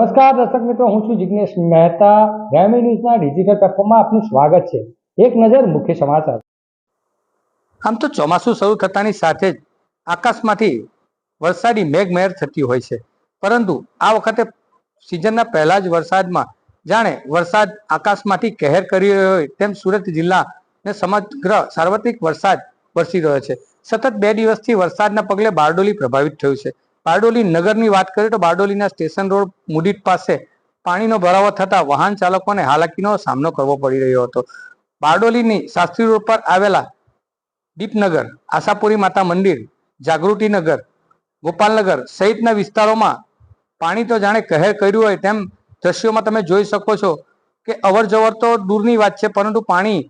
નમસ્કાર દર્શક મિત્રો, હું છું જિગ્નેશ મહેતા. ગ્રામી ન્યૂઝના ડિજિટલ પ્લેટફોર્મમાં આપનું સ્વાગત છે. એક નજર મુખ્ય સમાચાર. આમ તો ચોમાસું શરૂ થતાની સાથે જ આકાશમાંથી વરસાદી મેઘમહેર થતી હોય છે, પરંતુ આ વખતે સિઝનના પહેલા જ વરસાદમાં જાણે વરસાદ આકાશમાંથી કહેર કરી રહ્યો હોય તેમ સુરત જિલ્લાને સમગ્ર સાર્વત્રિક વરસાદ વરસી રહ્યો છે. સતત 2 દિવસથી વરસાદના પગલે બારડોલી પ્રભાવિત થયું છે. બારડોલી નગરની વાત કરીએ તો બારડોલીના સ્ટેશન રોડ મુડીટ પાસે પાણીનો ભરાવો થતા વાહન ચાલકોને હાલાકીનો સામનો કરવો પડી રહ્યો હતો. બારડોલીની શાસ્ત્રી રોડ પર આવેલા દીપનગર, આશાપુરી માતા મંદિર, જાગૃતિનગર, ગોપાલનગર સહિતના વિસ્તારોમાં પાણી તો જાણે કહેર કર્યું હોય તેમ દ્રશ્યોમાં તમે જોઈ શકો છો કે અવર જવર તો દૂરની વાત છે, પરંતુ પાણી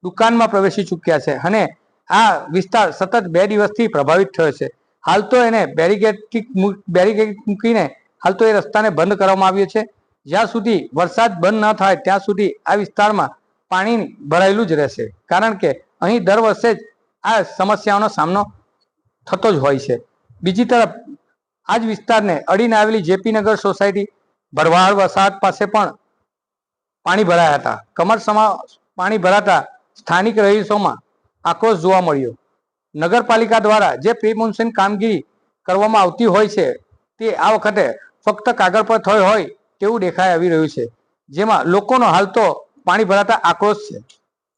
દુકાનમાં પ્રવેશી ચૂક્યા છે અને આ વિસ્તાર સતત 2 દિવસથી પ્રભાવિત થયો છે. હાલ તો એને બેરીકેડ મૂકીને હાલ તો એ રસ્તાને બંધ કરવામાં આવ્યો છે. જ્યાં સુધી વરસાદ બંધ ન થાય ત્યાં સુધી આ વિસ્તારમાં પાણી ભરાયેલું જ રહેશે, કારણ કે અહીં દર વર્ષે જ આ સમસ્યાઓનો સામનો થતો જ હોય છે. બીજી તરફ આ જ વિસ્તારને અડીને આવેલી જેપી નગર સોસાયટી, ભરવાડ વસાહત પાસે પણ પાણી ભરાયા હતા. કમરસમાં પાણી ભરાતા સ્થાનિક રહીશોમાં આક્રોશ જોવા મળ્યો. નગરપાલિકા દ્વારા જે પ્રી મોન્સૂન કામગીરી કરવામાં આવતી હોય છે તે આ વખતે ફક્ત કાગળ પર થઈ હોય તેવું દેખાઈ આવી રહ્યું છે, જેમાં લોકોનો હાલ તો પાણી ભરાતા આક્રોશ છે.